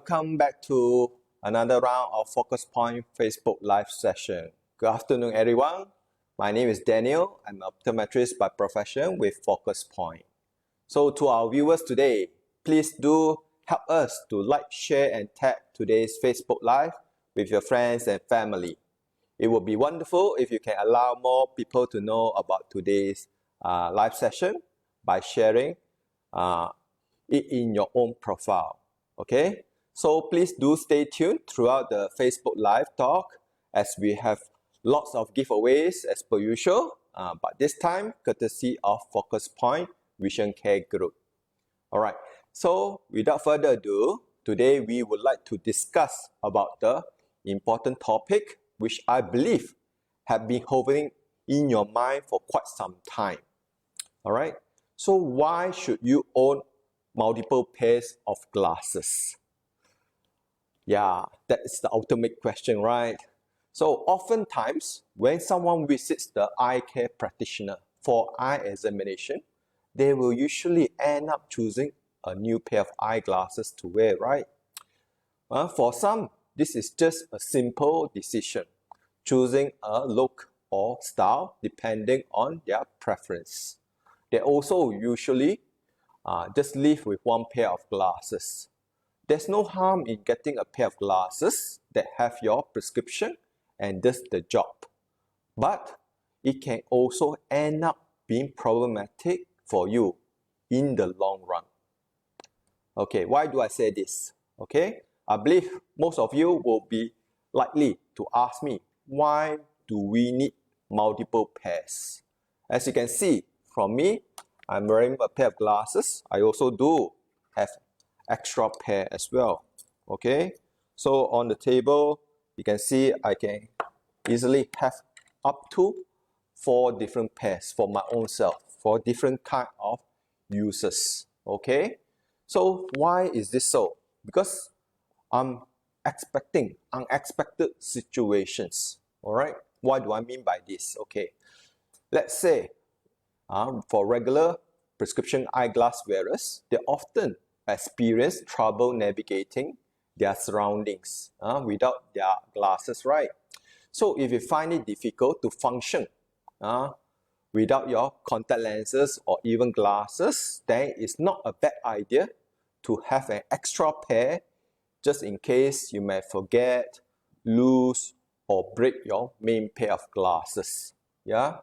welcome back to another round of Focus Point Facebook Live session. Good afternoon, everyone. My name is Daniel. I'm an optometrist by profession with Focus Point. So to our viewers today, please do help us to like, share, and tag today's Facebook Live with your friends and family. It would be wonderful if you can allow more people to know about today's live session by sharing it in your own profile. Okay, so please do stay tuned throughout the Facebook Live talk as we have lots of giveaways as per usual, but this time courtesy of Focus Point Vision Care Group. Alright, so without further ado, today we would like to discuss about the important topic which I believe have been hovering in your mind for quite some time. Alright, so why should you own multiple pairs of glasses? Yeah, that is the ultimate question, right? So oftentimes, when someone visits the eye care practitioner for eye examination, they will usually end up choosing a new pair of eyeglasses to wear, right? For some, this is just a simple decision, choosing a look or style depending on their preference. They also usually just live with one pair of glasses. There's no harm in getting a pair of glasses that have your prescription and does the job. But it can also end up being problematic for you in the long run. Okay, why do I say this? Okay, I believe most of you will be likely to ask me, why do we need multiple pairs? As you can see from me, I'm wearing a pair of glasses. I also do have extra pair as well. Okay, so on the table, you can see I can easily have up to 4 different pairs for my own self, for different kind of uses. Okay, so why is this so? Because I'm expecting unexpected situations. All right, what do I mean by this? Okay, let's say for regular prescription eyeglass wearers, they often experience trouble navigating their surroundings without their glasses, right? So if you find it difficult to function without your contact lenses or even glasses, then it's not a bad idea to have an extra pair just in case you may forget, lose, or break your main pair of glasses. Yeah.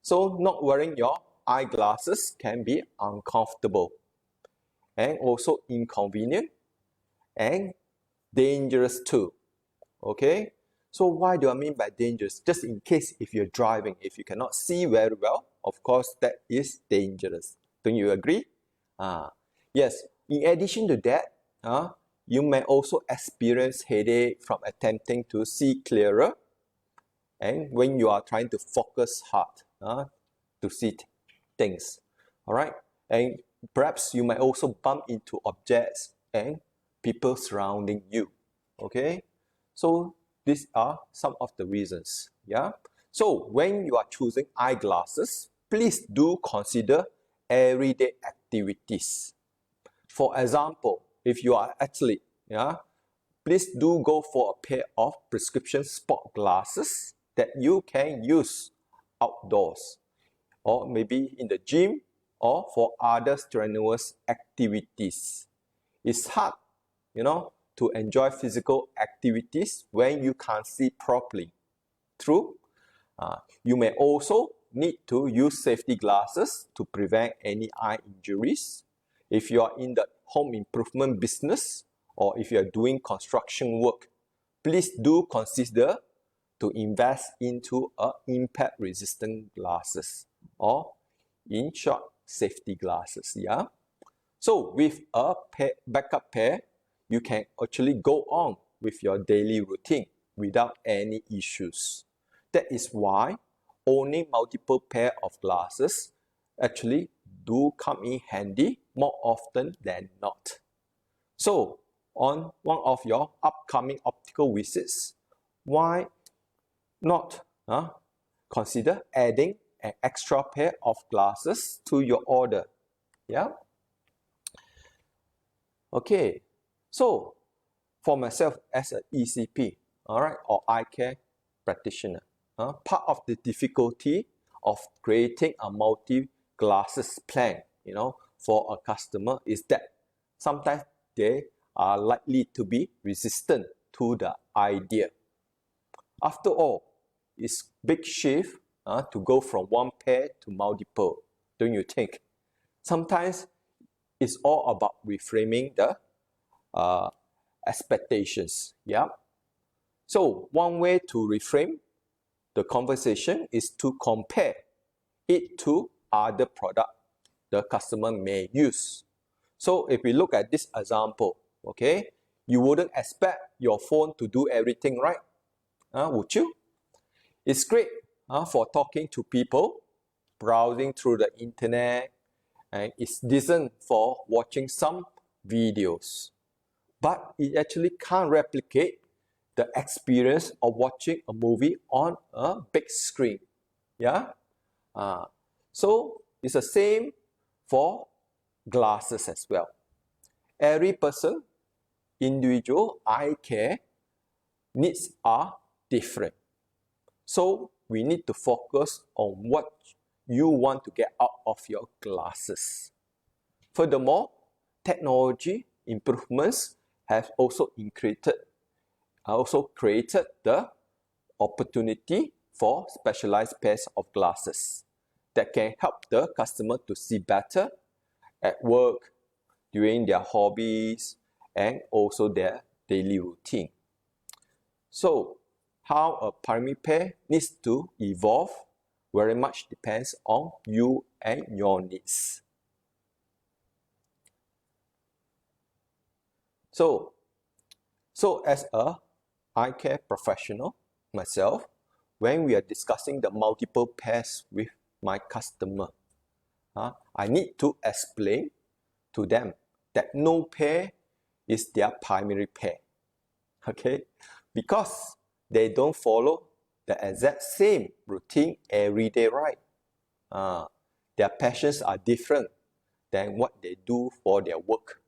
So not wearing your eyeglasses can be uncomfortable and also inconvenient and dangerous too. Okay, so why do I mean by dangerous? Just in case if you're driving, if you cannot see very well, of course that is dangerous. Don't you agree? Yes, in addition to that, you may also experience headache from attempting to see clearer and when you are trying to focus hard to see things. All right, and perhaps you might also bump into objects and people surrounding you. Okay, so these are some of the reasons. Yeah, so when you are choosing eyeglasses, please do consider everyday activities. For example, if you are an athlete, please do go for a pair of prescription sport glasses that you can use outdoors, or maybe in the gym, or for other strenuous activities. It's hard, to enjoy physical activities when you can't see properly. True. You may also need to use safety glasses to prevent any eye injuries. If you are in the home improvement business or if you are doing construction work, please do consider to invest into impact resistant glasses, or in short, safety glasses. Yeah. So with a backup pair, you can actually go on with your daily routine without any issues. That is why owning multiple pair of glasses actually do come in handy more often than not. So on one of your upcoming optical visits, why not consider adding an extra pair of glasses to your order? Yeah. Okay, so for myself as an ECP, all right, or eye care practitioner, part of the difficulty of creating a multi-glasses plan, for a customer is that sometimes they are likely to be resistant to the idea. After all, it's big shift to go from one pair to multiple, don't you think? Sometimes it's all about reframing the expectations. Yeah. So one way to reframe the conversation is to compare it to other products the customer may use. So if we look at this example, okay, you wouldn't expect your phone to do everything right, would you? It's great for talking to people, browsing through the internet, and it's decent for watching some videos. But it actually can't replicate the experience of watching a movie on a big screen. Yeah? So it's the same for glasses as well. Every person, individual eye care needs are different. So we need to focus on what you want to get out of your glasses. Furthermore, technology improvements have also created the opportunity for specialized pairs of glasses that can help the customer to see better at work, during their hobbies, and also their daily routine. So, how a primary pair needs to evolve very much depends on you and your needs. So as a eye care professional myself, when we are discussing the multiple pairs with my customer, I need to explain to them that no pair is their primary pair. Okay? Because they don't follow the exact same routine every day, right? Their passions are different than what they do for their work.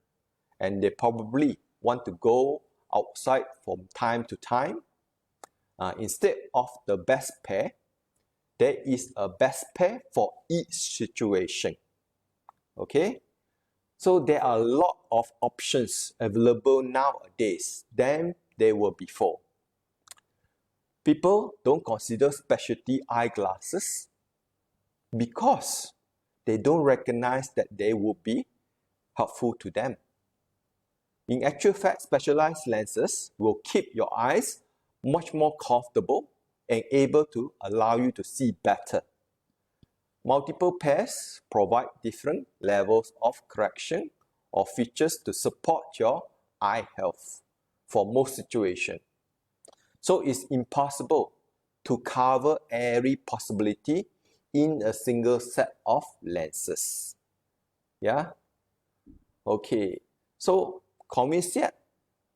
And they probably want to go outside from time to time. Instead of the best pair, there is a best pair for each situation. Okay? So there are a lot of options available nowadays than there were before. People don't consider specialty eyeglasses because they don't recognize that they will be helpful to them. In actual fact, specialized lenses will keep your eyes much more comfortable and able to allow you to see better. Multiple pairs provide different levels of correction or features to support your eye health for most situations. So it's impossible to cover every possibility in a single set of lenses. Yeah? Okay. So, convinced yet?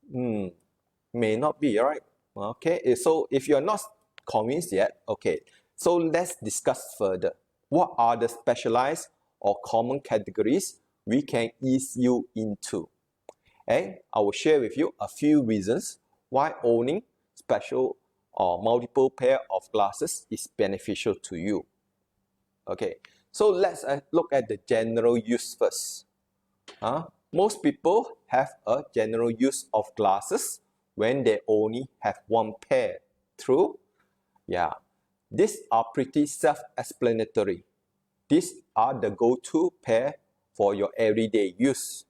May not be, right? Okay. So, if you're not convinced yet, okay. So, let's discuss further. What are the specialized or common categories we can ease you into? And I will share with you a few reasons why owning special or multiple pair of glasses is beneficial to you. Okay, so let's look at the general use first. Most people have a general use of glasses when they only have one pair. True? Yeah. These are pretty self-explanatory. These are the go-to pair for your everyday use.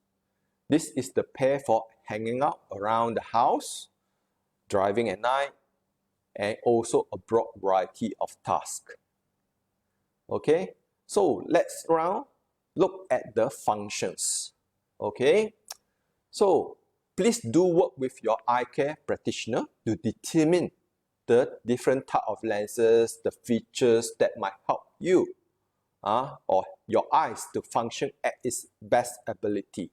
This is the pair for hanging out around the house, driving at night, and also a broad variety of tasks. Okay, so let's now look at the functions. Okay, so please do work with your eye care practitioner to determine the different type of lenses, the features that might help you or your eyes to function at its best ability.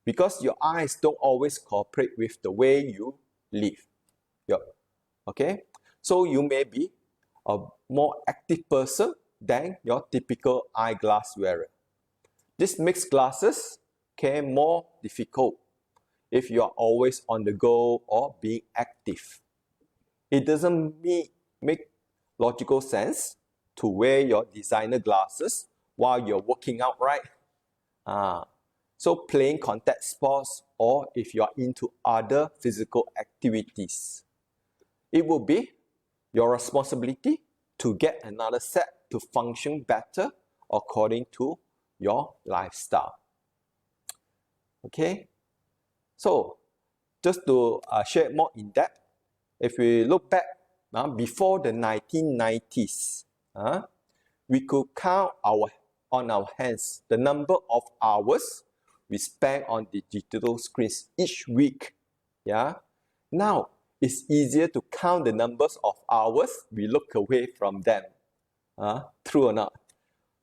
Because your eyes don't always cooperate with the way you live. Okay, so you may be a more active person than your typical eyeglass wearer. This makes glasses care more difficult. if you are always on the go or being active. It doesn't make logical sense to wear your designer glasses while you're working out, right? So playing contact sports or if you are into other physical activities, it will be your responsibility to get another set to function better according to your lifestyle. Okay, so just to share more in depth, if we look back before the 1990s, we could count on our hands the number of hours we spend on the digital screens each week. Yeah. Now it's easier to count the numbers of hours we look away from them. True or not?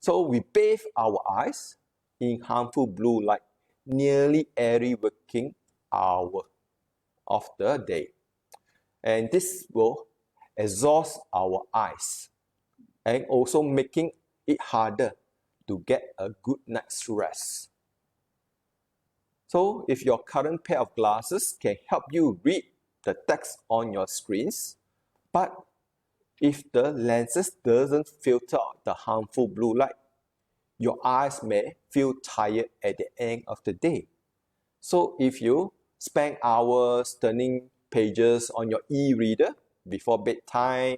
So we bathe our eyes in harmful blue light nearly every working hour of the day. And this will exhaust our eyes and also making it harder to get a good night's rest. So if your current pair of glasses can help you read the text on your screens, but if the lenses doesn't filter out the harmful blue light, your eyes may feel tired at the end of the day. So if you spend hours turning pages on your e-reader before bedtime,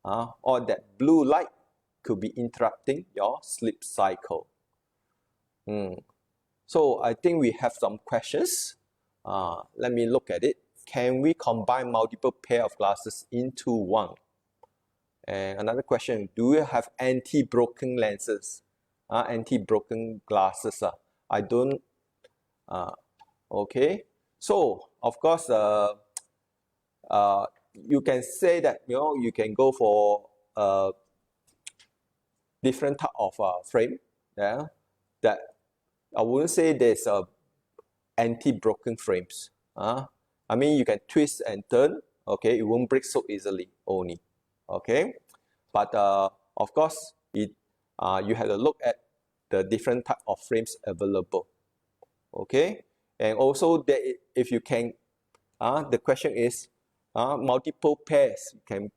or that blue light could be interrupting your sleep cycle. So I think we have some questions. Let me look at it. Can we combine multiple pair of glasses into one? And another question, do you have anti-broken lenses? Anti-broken glasses? I don't. Okay. So, of course, you can say that, you can go for different type of frame. Yeah, that I wouldn't say there's anti-broken frames. I mean, you can twist and turn. Okay, it won't break so easily. Only. Okay, but of course, you have to look at the different type of frames available. Okay, and also that if you can, the question is, multiple pairs. You can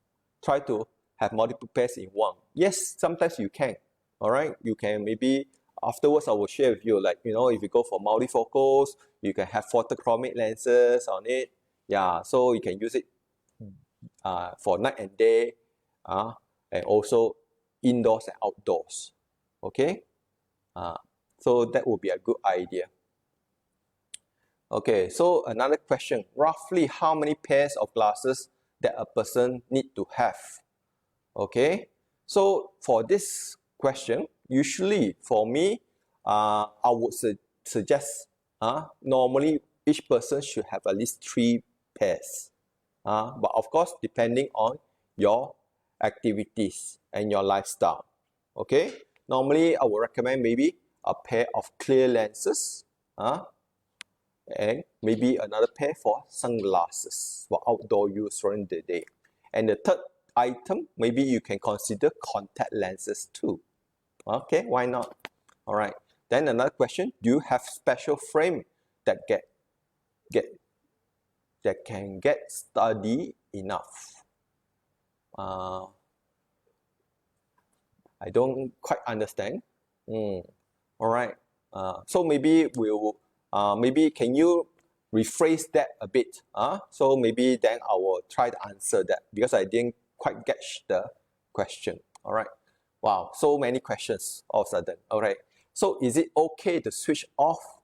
try to have multiple pairs in one. Yes, sometimes you can. All right, you can maybe afterwards I will share with you, like, if you go for multifocals, you can have photochromic lenses on it. Yeah, so you can use it for night and day, and also indoors and outdoors. Okay, so that would be a good idea. Okay, so another question, roughly how many pairs of glasses that a person need to have? Okay, so for this question, usually for me, I would suggest normally each person should have at least 3 pairs. But of course, depending on your activities and your lifestyle. Okay, normally I would recommend maybe a pair of clear lenses, and maybe another pair for sunglasses for outdoor use during the day. And the third item, maybe you can consider contact lenses too. Okay, why not? All right. Then another question, do you have special frame that can get steady enough? I don't quite understand. All right. So maybe maybe can you rephrase that a bit? So maybe then I will try to answer that because I didn't quite catch the question. All right. Wow, so many questions all of a sudden. All right. So is it okay to switch off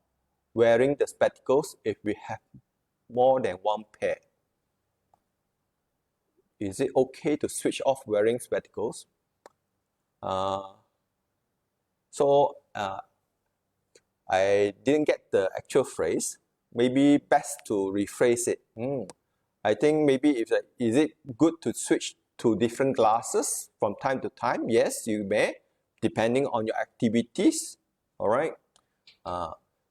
wearing the spectacles if we have more than one pair? Is it okay to switch off wearing spectacles? I didn't get the actual phrase. Maybe best to rephrase it. I think maybe is it good to switch to different glasses from time to time? Yes, you may, depending on your activities. All right.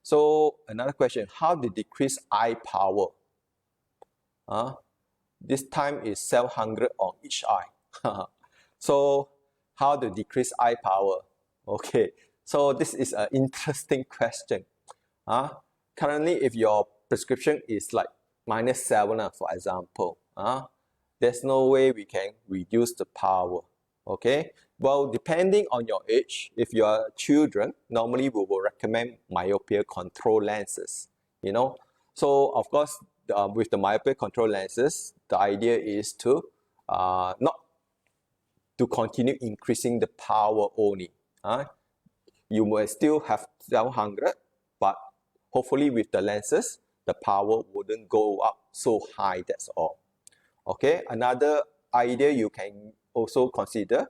So another question, how to decrease eye power? This time is 700 on each eye. So how to decrease eye power? Okay, so this is an interesting question. Currently, if your prescription is like -7, for example. There's no way we can reduce the power. Okay, well, depending on your age, if you are children, normally we will recommend myopia control lenses, you know. So of course, with the myopia control lenses, the idea is to not to continue increasing the power only. You will still have 700, but hopefully with the lenses, the power wouldn't go up so high, that's all. Okay, another idea you can also consider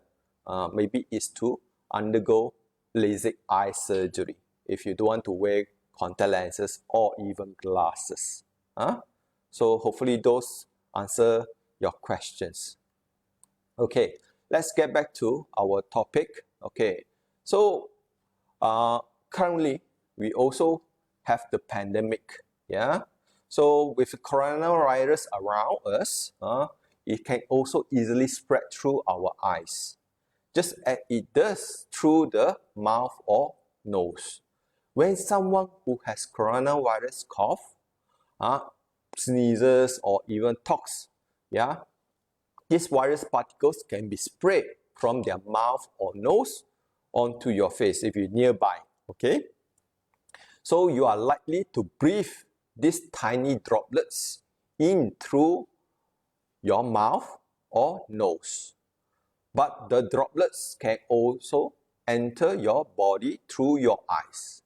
maybe is to undergo LASIK eye surgery if you don't want to wear contact lenses or even glasses. So hopefully those answer your questions. Okay, let's get back to our topic. Okay, so currently we also have the pandemic. Yeah, so with the coronavirus around us, it can also easily spread through our eyes, just as it does through the mouth or nose. When someone who has coronavirus cough, sneezes, or even talks, these virus particles can be sprayed from their mouth or nose onto your face if you're nearby. Okay, so you are likely to breathe these tiny droplets in through your mouth or nose. But the droplets can also enter your body through your eyes.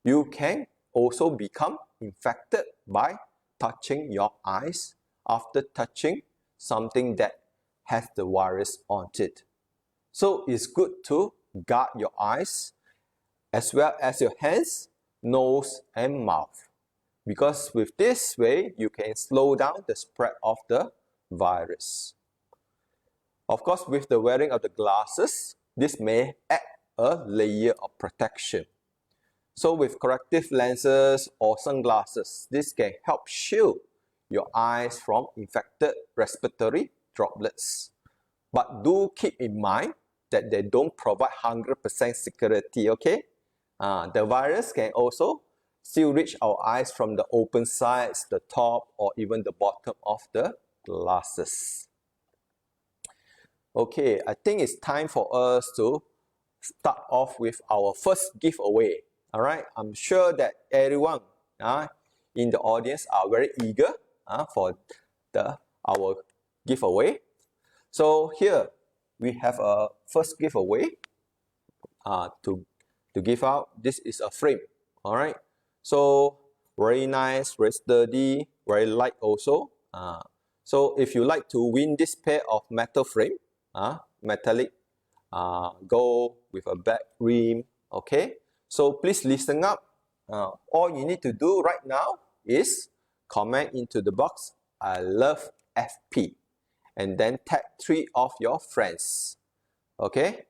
You can also become infected by touching your eyes after touching something that has the virus on it. So it's good to guard your eyes as well as your hands, nose, and mouth, because with this way you can slow down the spread of the virus. Of course, with the wearing of the glasses, this may add a layer of protection. So with corrective lenses or sunglasses, this can help shield your eyes from infected respiratory droplets. But do keep in mind that they don't provide 100% security, okay? The virus can also still reach our eyes from the open sides, the top, or even the bottom of the glasses. Okay, I think it's time for us to start off with our first giveaway. All right, I'm sure that everyone in the audience are very eager for our giveaway. So here we have a first giveaway to give out. This is a frame. All right, so very nice, very sturdy, very light also. So if you like to win this pair of metal frame, metallic gold with a black rim, okay, so please listen up. All you need to do right now is comment into the box "I love FP" and then tag 3 of your friends. Okay,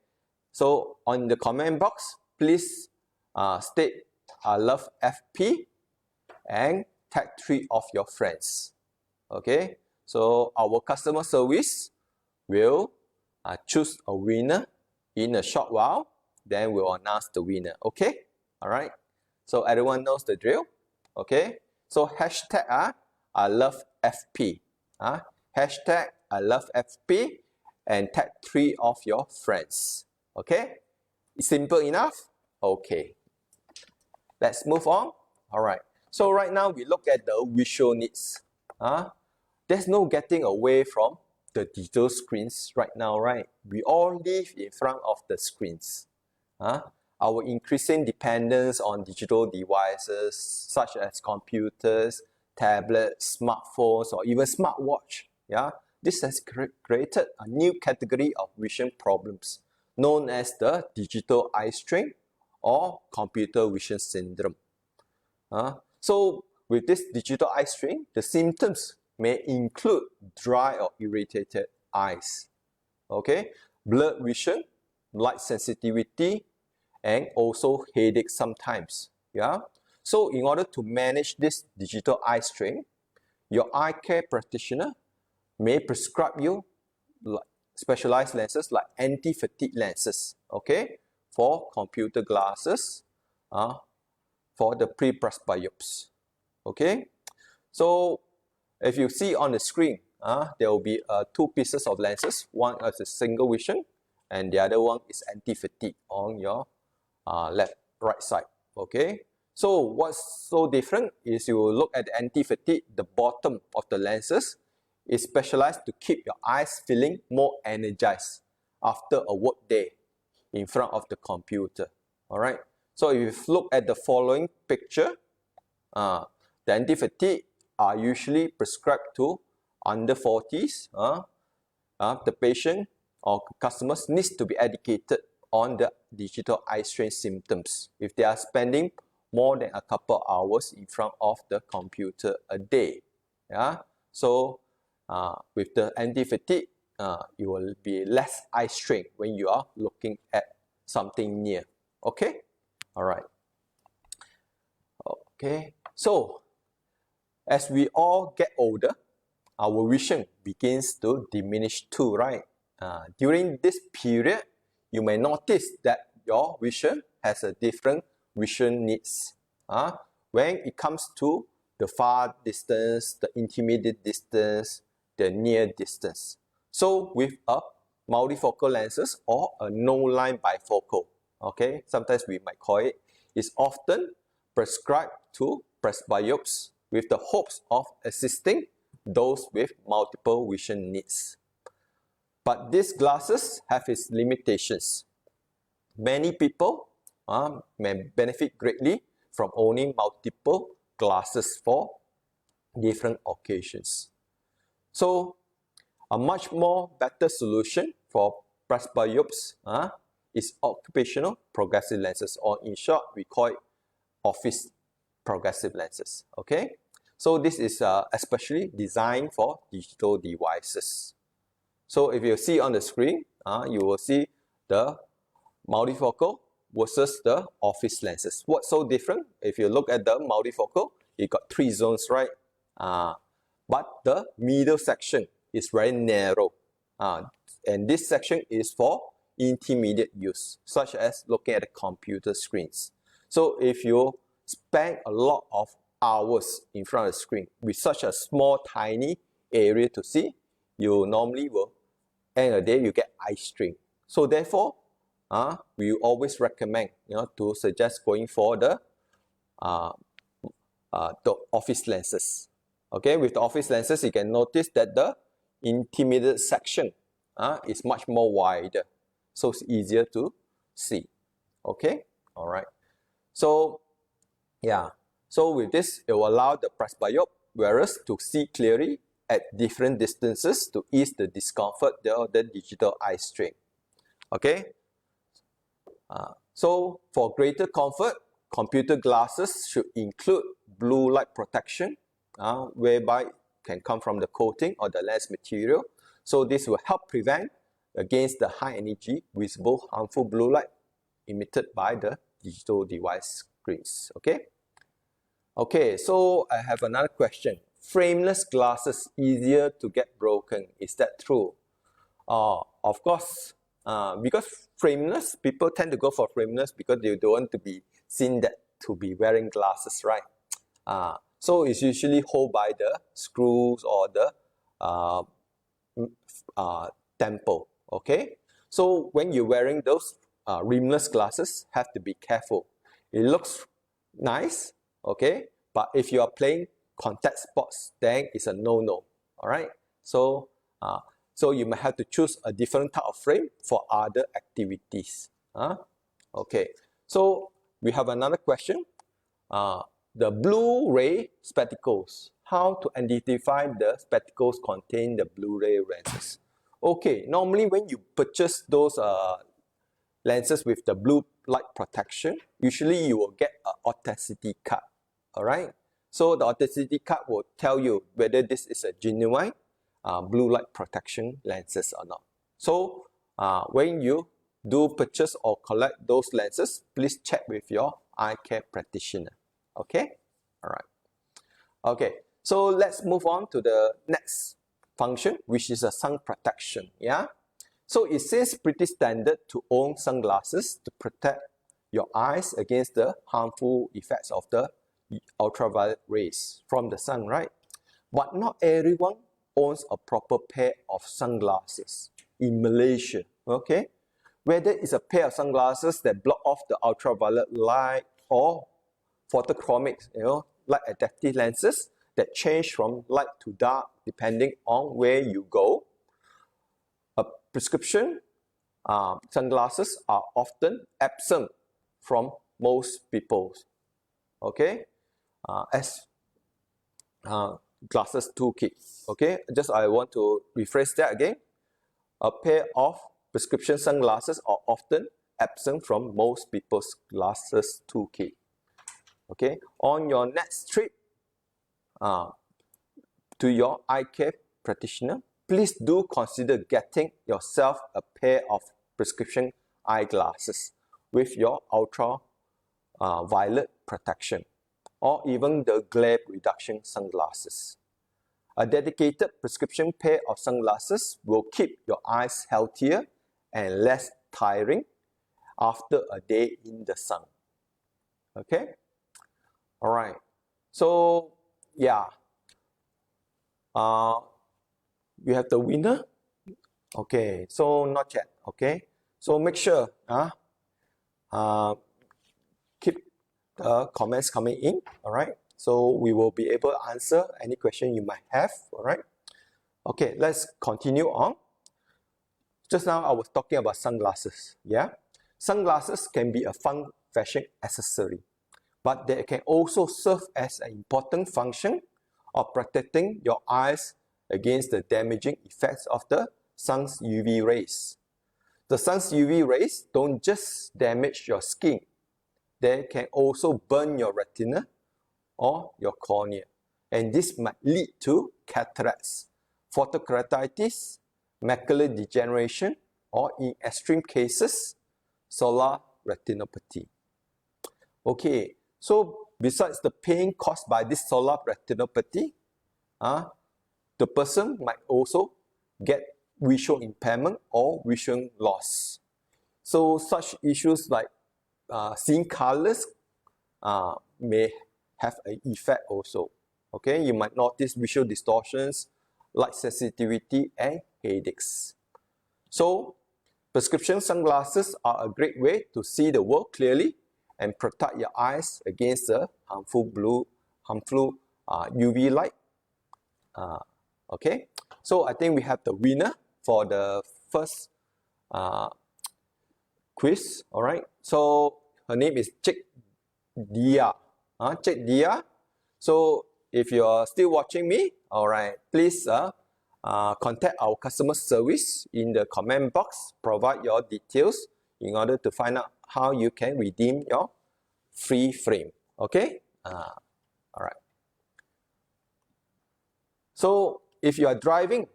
so on the comment box, please state "I love FP" and tag 3 of your friends. Okay, so our customer service will choose a winner in a short while, then we'll announce the winner. Okay, all right, so everyone knows the drill. Okay, so hashtag I love FP, hashtag I love FP, and tag 3 of your friends. Okay, it's simple enough. Okay, let's move on. All right, so right now we look at the visual needs. There's no getting away from the digital screens right now, right? We all live in front of the screens. Our increasing dependence on digital devices such as computers, tablets, smartphones, or even smartwatch. This has created a new category of vision problems known as the digital eye strain or computer vision syndrome. So with this digital eye strain, the symptoms may include dry or irritated eyes, okay, blurred vision, light sensitivity, and also headache sometimes. So in order to manage this digital eye strain, your eye care practitioner may prescribe you specialized lenses like anti-fatigue lenses, okay, for computer glasses, for the pre-presbyopes. Okay, So if you see on the screen, there will be two pieces of lenses. One is a single vision, and the other one is anti-fatigue on your right side. Okay. So what's so different is you will look at the anti-fatigue, the bottom of the lenses is specialized to keep your eyes feeling more energized after a work day in front of the computer. Alright. So if you look at the following picture, the anti-fatigue are usually prescribed to under 40s. The patient or customers needs to be educated on the digital eye strain symptoms if they are spending more than a couple hours in front of the computer a day. Yeah. So with the anti-fatigue, you will be less eye strain when you are looking at something near. Okay. All right. Okay. So as we all get older, our vision begins to diminish too, right? During this period, you may notice that your vision has a different vision needs. When it comes to the far distance, the intermediate distance, the near distance. So with a multifocal lenses or a no-line bifocal, okay, sometimes we might call it, is often prescribed to presbyopes with the hopes of assisting those with multiple vision needs. But these glasses have its limitations. Many people may benefit greatly from owning multiple glasses for different occasions. So a much more better solution for presbyopes is occupational progressive lenses, or in short, we call it office progressive lenses. Okay, so this is especially designed for digital devices. So if you see on the screen, you will see the multifocal versus the office lenses. What's so different? If you look at the multifocal, you got 3 zones, right? But the middle section is very narrow. And this section is for intermediate use, such as looking at the computer screens. So if you spend a lot of hours in front of the screen with such a small, tiny area to see, you normally will, end of the day, you get eye strain. So therefore, we always recommend, to suggest going for the office lenses. Okay, with the office lenses, you can notice that the intermediate section is much more wider, so it's easier to see. Okay, all right. So yeah, so with this, it will allow the presbyope wearers to see clearly at different distances to ease the discomfort of the digital eye strain. Okay. So for greater comfort, computer glasses should include blue light protection, whereby it can come from the coating or the lens material. So this will help prevent against the high energy, visible, harmful blue light emitted by the digital device screens. Okay. Okay, so I have another question. Frameless glasses easier to get broken. Is that true? Of course, because frameless, people tend to go for frameless because they don't want to be seen that to be wearing glasses, right? So it's usually held by the screws or the temple. Okay, so when you're wearing those rimless glasses, have to be careful. It looks nice, okay, but if you are playing contact sports, then it's a no-no. All right, so so you might have to choose a different type of frame for other activities. Okay, so we have another question. The Blu-ray spectacles. How to identify the spectacles contain the Blu-ray lenses? Okay, normally when you purchase those lenses with the blue light protection, usually you will get an authenticity card. All right, so the authenticity card will tell you whether this is a genuine blue light protection lenses or not. So when you do purchase or collect those lenses, please check with your eye care practitioner. Okay, all right. Okay, so let's move on to the next function, which is a sun protection. Yeah, so it seems pretty standard to own sunglasses to protect your eyes against the harmful effects of the ultraviolet rays from the sun, right? But not everyone owns a proper pair of sunglasses in Malaysia, okay? Whether it's a pair of sunglasses that block off the ultraviolet light or photochromic, light adaptive lenses that change from light to dark depending on where you go. A prescription sunglasses are often absent from most people, okay? As glasses toolkit, okay? I want to rephrase that again. A pair of prescription sunglasses are often absent from most people's glasses toolkit. Okay, on your next trip to your eye care practitioner, please do consider getting yourself a pair of prescription eyeglasses with your ultraviolet protection, or even the glare reduction sunglasses. A dedicated prescription pair of sunglasses will keep your eyes healthier and less tiring after a day in the sun. Okay? Alright. So, yeah. We have the winner. Okay. So, not yet. Okay. So, make sure keep the comments coming in. Alright. So, we will be able to answer any question you might have. Alright. Okay. Let's continue on. Just now, I was talking about sunglasses. Yeah. Sunglasses can be a fun fashion accessory, but they can also serve as an important function of protecting your eyes against the damaging effects of the sun's UV rays. The sun's UV rays don't just damage your skin, they can also burn your retina or your cornea, and this might lead to cataracts, photokeratitis, macular degeneration, or in extreme cases, solar retinopathy. Okay, so besides the pain caused by this solar retinopathy, the person might also get visual impairment or vision loss. So such issues like seeing colors may have an effect also. Okay, you might notice visual distortions, light sensitivity, and headaches. So prescription sunglasses are a great way to see the world clearly and protect your eyes against the harmful UV light. Okay, so I think we have the winner for the first quiz. All right, so her name is Cik Dia. Cik Dia. So if you are still watching me, all right, please contact our customer service in the comment box. Provide your details in order to find out how you can redeem your free frame. Okay. All right. So if you are driving,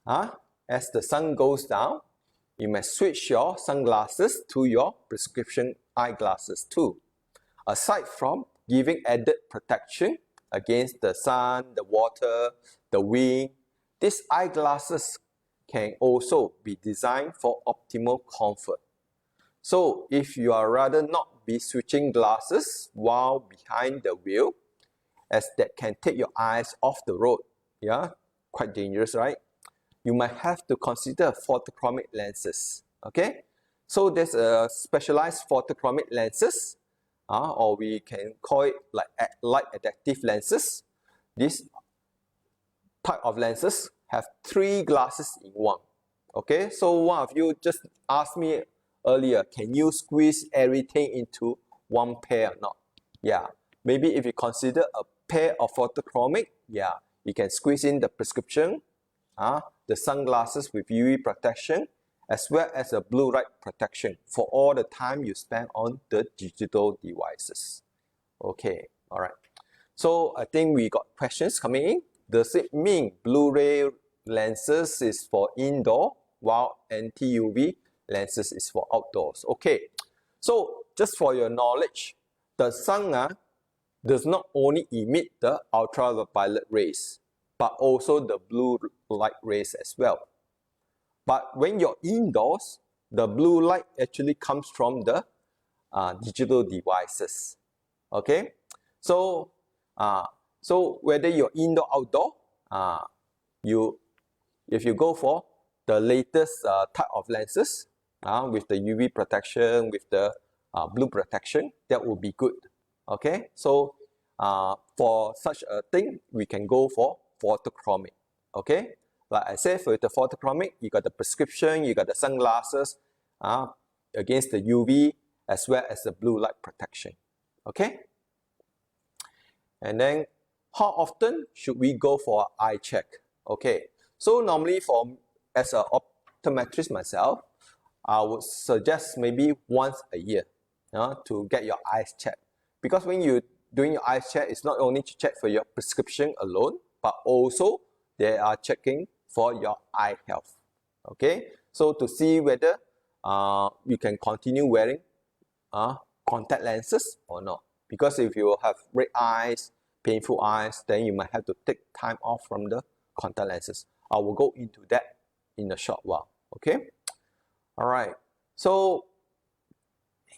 as the sun goes down, you may switch your sunglasses to your prescription eyeglasses too. Aside from giving added protection against the sun, the water, the wind, these eyeglasses can also be designed for optimal comfort. So if you are rather not be switching glasses while behind the wheel, as that can take your eyes off the road, yeah, quite dangerous, right? You might have to consider photochromic lenses, okay? So there's a specialized photochromic lenses, or we can call it like light adaptive lenses. This type of lenses have 3 glasses in one, okay? So one of you just asked me earlier, can you squeeze everything into one pair or not? Yeah, maybe if you consider a pair of photochromic, yeah, you can squeeze in the prescription, the sunglasses with UV protection, as well as a blue light protection for all the time you spend on the digital devices. Okay, all right. So I think we got questions coming in. Does it mean Blu-ray lenses is for indoor while anti-UV lenses is for outdoors? Okay, so just for your knowledge, the sun does not only emit the ultraviolet rays, but also the blue light rays as well. But when you're indoors, the blue light actually comes from the digital devices. Okay, so so whether you're indoor or outdoor, if you go for the latest type of lenses with the UV protection, with the blue protection, that would be good. Okay, so for such a thing, we can go for photochromic. Okay, like I said, for the photochromic, you got the prescription, you got the sunglasses against the UV as well as the blue light protection. Okay, and then how often should we go for an eye check? Okay, so normally as an optometrist myself, I would suggest maybe once a year to get your eyes checked. Because when you're doing your eyes check, it's not only to check for your prescription alone, but also they are checking for your eye health. Okay, so to see whether you can continue wearing contact lenses or not. Because if you have red eyes, painful eyes, then you might have to take time off from the contact lenses. I will go into that in a short while. Okay, all right. So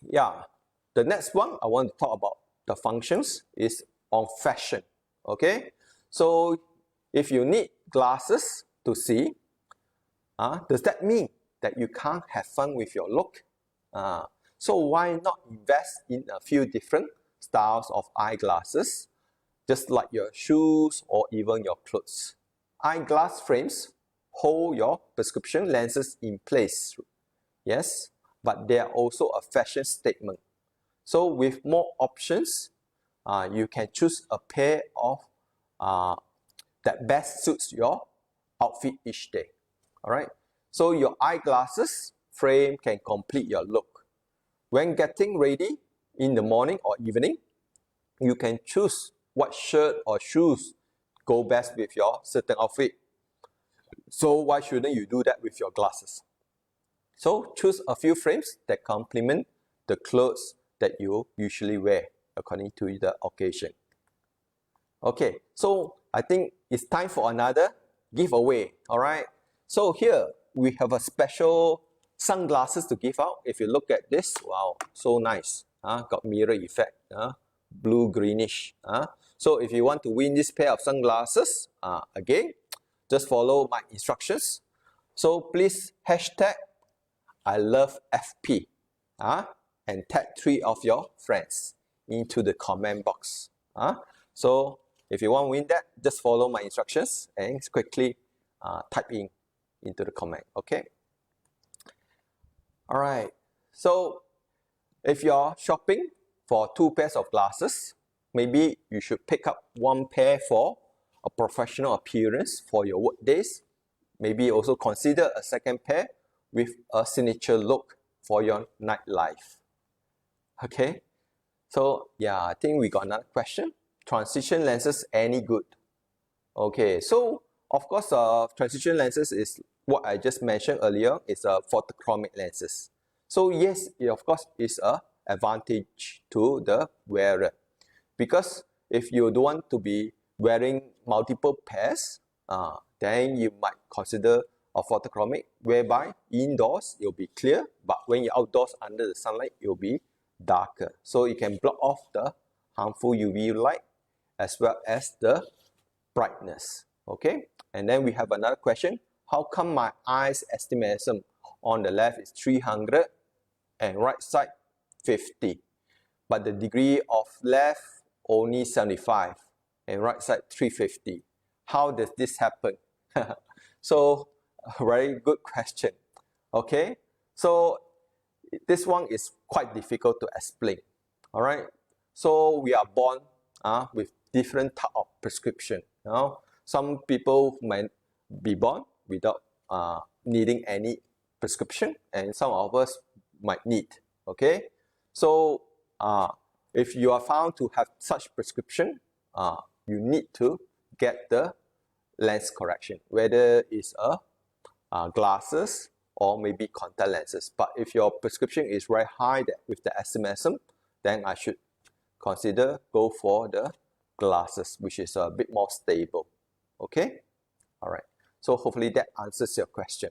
yeah, the next one I want to talk about the functions is on fashion. Okay, so if you need glasses to see, does that mean that you can't have fun with your look? So why not invest in a few different styles of eyeglasses, just like your shoes or even your clothes? Eyeglass frames hold your prescription lenses in place, yes, but they are also a fashion statement. So with more options, you can choose a pair of that best suits your outfit each day. All right. So your eyeglasses frame can complete your look. When getting ready in the morning or evening, you can choose what shirt or shoes go best with your certain outfit. So why shouldn't you do that with your glasses? So choose a few frames that complement the clothes that you usually wear according to the occasion. Okay, so I think it's time for another giveaway. All right. So here we have a special sunglasses to give out. If you look at this, wow, so nice. Got mirror effect, blue greenish. So if you want to win this pair of sunglasses, again, just follow my instructions. So please hashtag I love FP and tag 3 of your friends into the comment box. So if you want to win that, just follow my instructions and quickly type into the comment. Okay. All right. So if you're shopping for 2 pairs of glasses, maybe you should pick up 1 pair for a professional appearance for your work days. Maybe also consider a second pair with a signature look for your nightlife. Okay. So yeah, I think we got another question. Transition lenses any good? Okay, so of course, transition lenses is what I just mentioned earlier. It's a photochromic lenses. So yes, it of course is a advantage to the wearer, because if you don't want to be wearing multiple pairs, then you might consider a photochromic, whereby indoors it will be clear, but when you're outdoors under the sunlight, it will be darker. So you can block off the harmful UV light as well as the brightness. Okay, and then we have another question. How come my eyes estimation on the left is 300 and right side 50, but the degree of left only 75 and right side 350? How does this happen? So a very good question. Okay, so this one is quite difficult to explain. All right, so we are born with different type of prescription. Some people might be born without needing any prescription, and some of us might need. Okay, so if you are found to have such prescription, you need to get the lens correction, whether it's glasses or maybe contact lenses. But if your prescription is very high with the astigmatism, then I should consider go for the glasses, which is a bit more stable. Okay, all right. So hopefully that answers your question.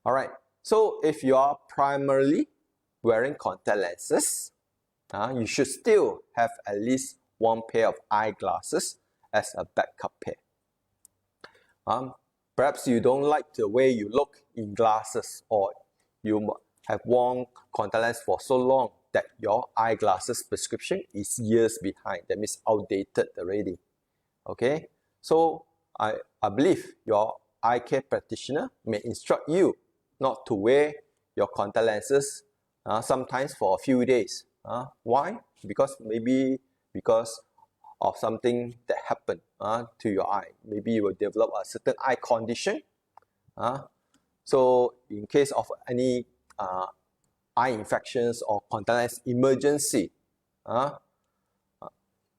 All right. So if you are primarily wearing contact lenses, you should still have at least 1 pair of eyeglasses as a backup pair. Perhaps you don't like the way you look in glasses, or you have worn contact lens for so long that your eyeglasses prescription is years behind. That means outdated already. Okay, so I believe your eye care practitioner may instruct you not to wear your contact lenses sometimes for a few days. Why? Because of something that happened to your eye. Maybe you will develop a certain eye condition. So in case of any eye infections or contact lens emergency,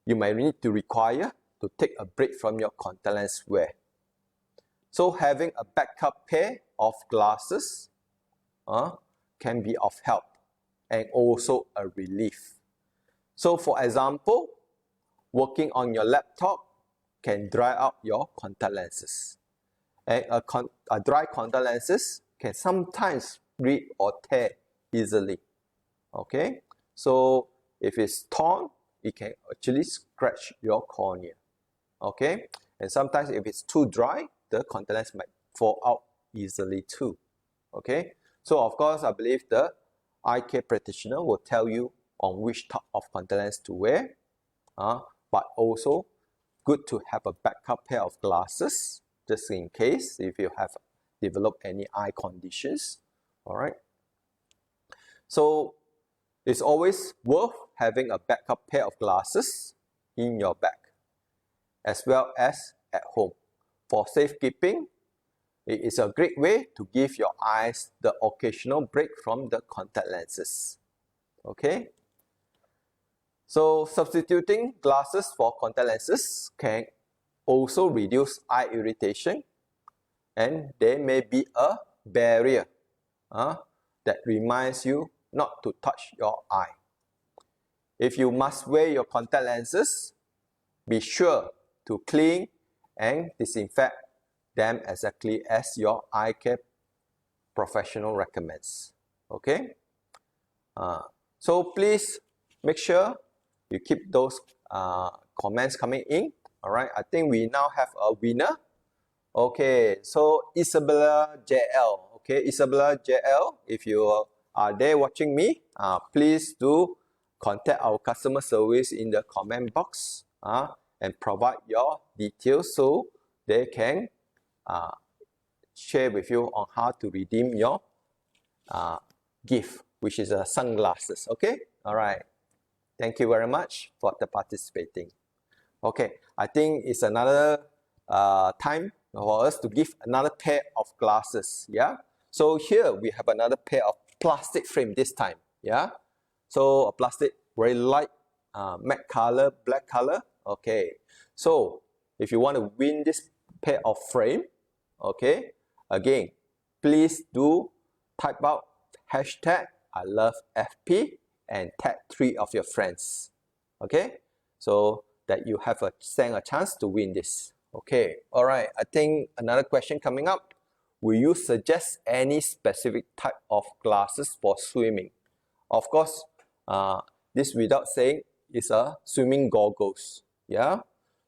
you might need to require to take a break from your contact lens wear. So having a backup pair of glasses can be of help and also a relief. So for example, working on your laptop can dry out your contact lenses. And a dry contact lenses can sometimes rip or tear easily. Okay, so if it's torn, it can actually scratch your cornea. Okay, and sometimes if it's too dry, the contact lens might fall out easily too. Okay, so of course I believe the eye care practitioner will tell you on which type of contact lens to wear, but also good to have a backup pair of glasses just in case if you have developed any eye conditions. All right, so it's always worth having a backup pair of glasses in your bag as well as at home. For safekeeping, it is a great way to give your eyes the occasional break from the contact lenses. Okay, so substituting glasses for contact lenses can also reduce eye irritation, and there may be a barrier that reminds you not to touch your eye. If you must wear your contact lenses, be sure to clean and disinfect them exactly as your eye care professional recommends. Okay, so please make sure you keep those comments coming in. All right, I think we now have a winner. Okay, so Isabella JL. Okay, Isabella JL, if you are there watching me, please do contact our customer service in the comment box and provide your details so they can share with you on how to redeem your gift, which is sunglasses. Okay, all right. Thank you very much for the participating. Okay, I think it's another time for us to give another pair of glasses. Yeah. So here we have another pair of plastic frame this time. Yeah. So a plastic very light matte color, black color. Okay. So if you want to win this pair of frame, okay, again, please do type out hashtag I love FP and tag 3 of your friends. Okay, so that you have stand a chance to win this. Okay, all right. I think another question coming up. Will you suggest any specific type of glasses for swimming? Of course, this without saying is a swimming goggles. Yeah.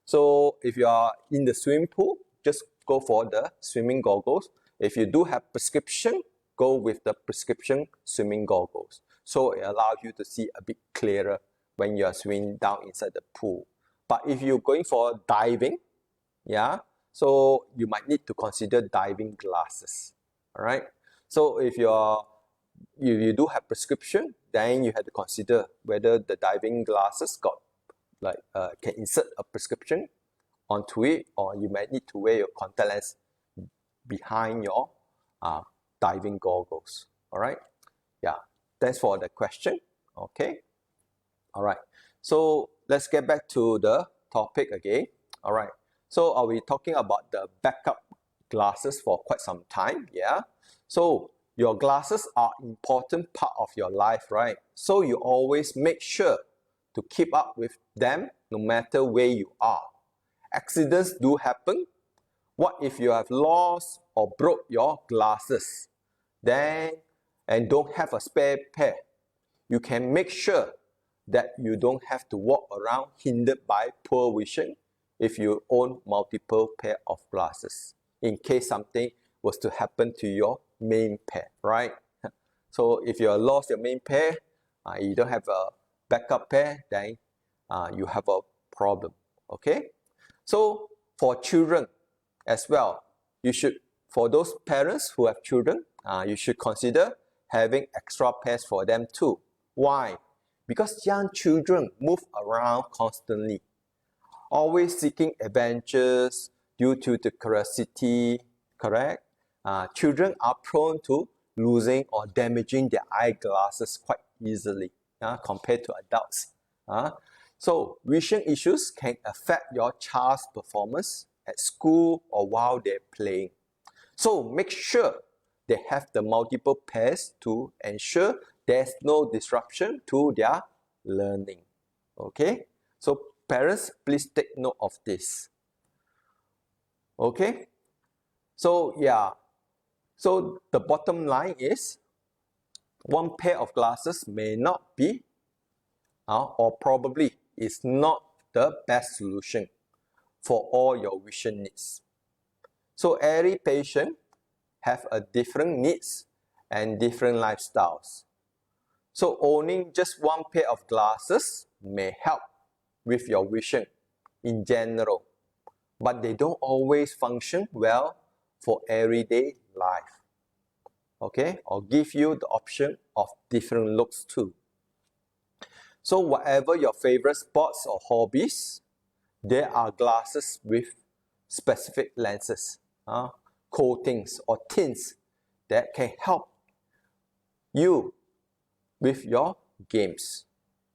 So if you are in the swimming pool, just go for the swimming goggles. If you do have prescription, go with the prescription swimming goggles. So it allows you to see a bit clearer when you are swimming down inside the pool. But if you're going for diving, yeah, so you might need to consider diving glasses. All right. So if you do have prescription, then you have to consider whether the diving glasses got can insert a prescription onto it, or you might need to wear your contact lens behind your diving goggles. All right. Yeah. Thanks for the question. Okay. All right. So let's get back to the topic again. All right. So are we talking about the backup glasses for quite some time? Yeah. So your glasses are important part of your life, right? So you always make sure to keep up with them no matter where you are. Accidents do happen. What if you have lost or broke your glasses? Then and don't have a spare pair, you can make sure that you don't have to walk around hindered by poor vision if you own multiple pair of glasses. in case something was to happen to your main pair, right? So if you lost your main pair, you don't have a backup pair, then you have a problem, okay? So for children as well, for those parents who have children, you should consider having extra pairs for them too. Why? Because young children move around constantly, always seeking adventures due to the curiosity, correct? Children are prone to losing or damaging their eyeglasses quite easily compared to adults. So vision issues can affect your child's performance at school or while they're playing. So make sure they have the multiple pairs to ensure there's no disruption to their learning. Okay? So parents, please take note of this. Okay? So yeah. So the bottom line is, one pair of glasses may not be or probably is not the best solution for all your vision needs. So every patient have a different needs and different lifestyles. So owning just one pair of glasses may help with your vision in general, but they don't always function well for everyday life. Okay, or give you the option of different looks too. So whatever your favorite sports or hobbies, there are glasses with specific lenses, coatings or tints that can help you with your games.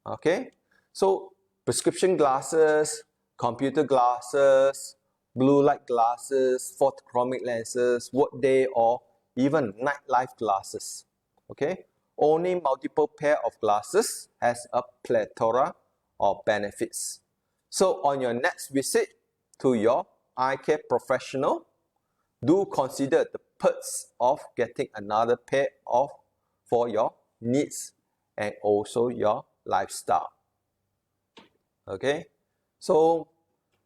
Okay, so prescription glasses, computer glasses, blue light glasses, photochromic lenses, workday or even nightlife glasses. Okay, owning multiple pair of glasses has a plethora of benefits. So on your next visit to your eye care professional, do consider the perks of getting another pair for your needs and also your lifestyle. Okay, so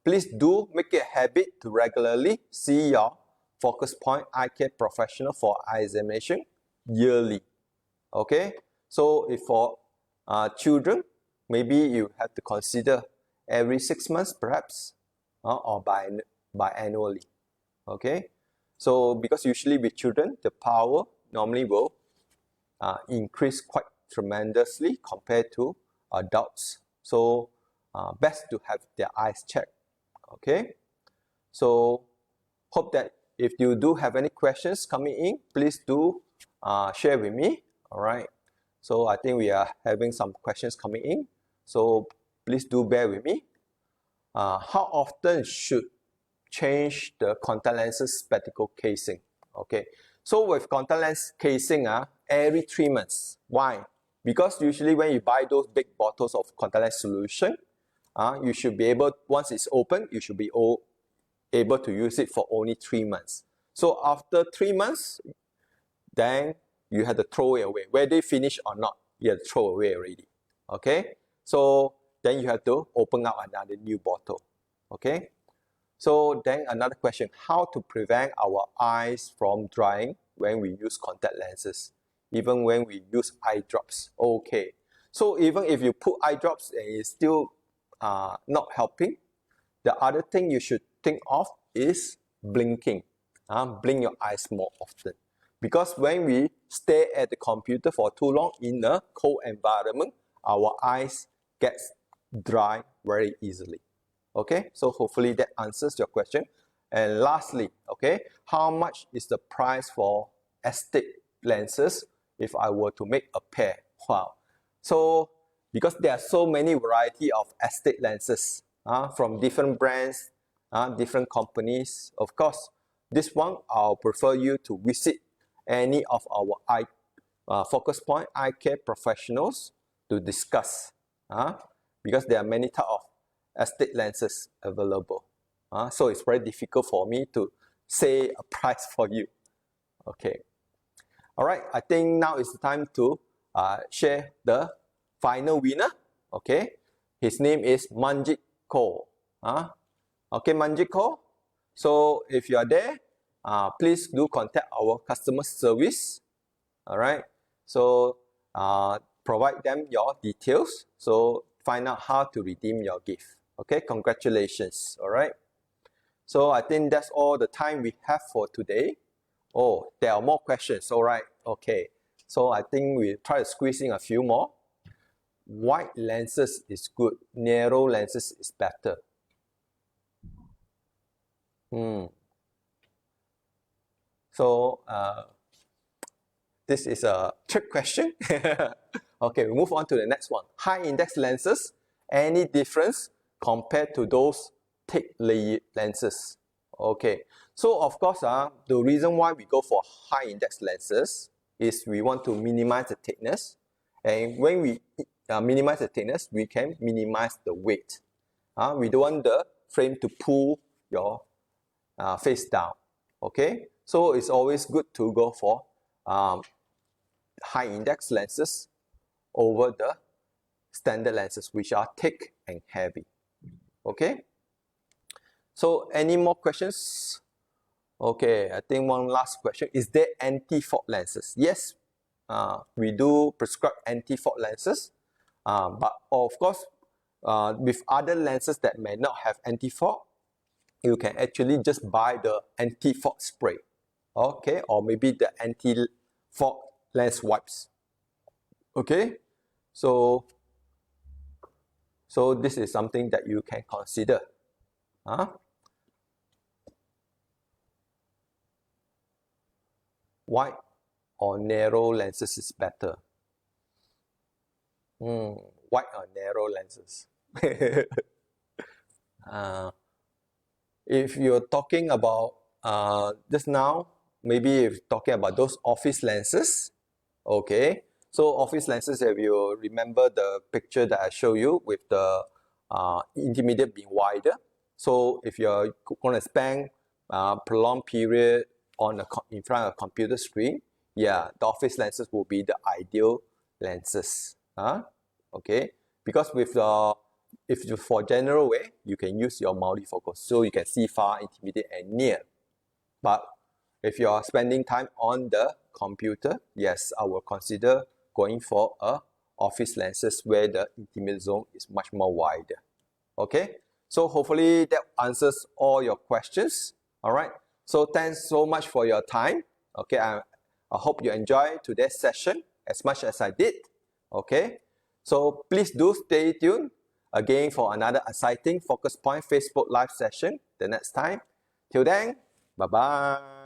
please do make it a habit to regularly see your Focus Point eye care professional for eye examination yearly. Okay, so if for children, maybe you have to consider every 6 months perhaps, or biannually. Okay, so because usually with children, the power normally will increase quite tremendously compared to adults. So best to have their eyes checked. Okay, so hope that if you do have any questions coming in, please do share with me. All right, so I think we are having some questions coming in, so please do bear with me. How often should change the contact lenses spectacle casing? Okay, so with contact lens casing, every 3 months. Why? Because usually when you buy those big bottles of contact lens solution, you should be able, once it's open, you should be able to use it for only 3 months. So after 3 months, then you have to throw it away. Whether they finish or not, you have to throw away already. Okay? So then you have to open up another new bottle. Okay? So then another question, how to prevent our eyes from drying when we use contact lenses, even when we use eye drops. Okay, so even if you put eye drops and it's still not helping, the other thing you should think of is blinking. Blink your eyes more often. Because when we stay at the computer for too long in a cold environment, our eyes get dry very easily. Okay, so hopefully that answers your question. And lastly, okay, how much is the price for astig lenses if I were to make a pair? Wow. So because there are so many variety of astig lenses from different brands, different companies, of course, this one I'll prefer you to visit any of our Focus Point eye care professionals to discuss, because there are many types of astig lenses available. So it's very difficult for me to say a price for you. Okay. All right, I think now is the time to share the final winner. Okay, his name is Manjit Ko. Okay, Manjit Ko. So if you are there, please do contact our customer service. All right. So provide them your details. So find out how to redeem your gift. Okay. Congratulations. All right. So I think that's all the time we have for today. Oh, there are more questions. All right. Okay. So I think we try to squeeze in a few more. Wide lenses is good. Narrow lenses is better. So this is a trick question. Okay, we move on to the next one. High index lenses, any difference compared to those thick lenses? Okay, so of course, the reason why we go for high index lenses is we want to minimize the thickness. And when we minimize the thickness, we can minimize the weight. We don't want the frame to pull your face down. Okay, so it's always good to go for high index lenses over the standard lenses, which are thick and heavy. Okay, so any more questions? Okay, I think one last question. Is there anti-fog lenses? Yes, we do prescribe anti-fog lenses, but of course, with other lenses that may not have anti-fog, you can actually just buy the anti-fog spray, okay, or maybe the anti-fog lens wipes. Okay, so this is something that you can consider. Wide or narrow lenses is better. Wide or narrow lenses. If you're talking about just now, maybe if talking about those office lenses, okay. So office lenses, if you remember the picture that I showed you with the intermediate being wider. So if you're going to spend prolonged period on in front of a computer screen, yeah, the office lenses will be the ideal lenses. Okay, because with the if you for general way, you can use your multifocal, so you can see far, intermediate, and near. But if you are spending time on the computer, yes, I will consider going for a office lenses where the intermediate zone is much more wider. Okay, so hopefully that answers all your questions. All right, so thanks so much for your time. Okay, I hope you enjoyed today's session as much as I did. Okay, so please do stay tuned again for another exciting Focus Point Facebook Live session the next time. Till then, bye-bye.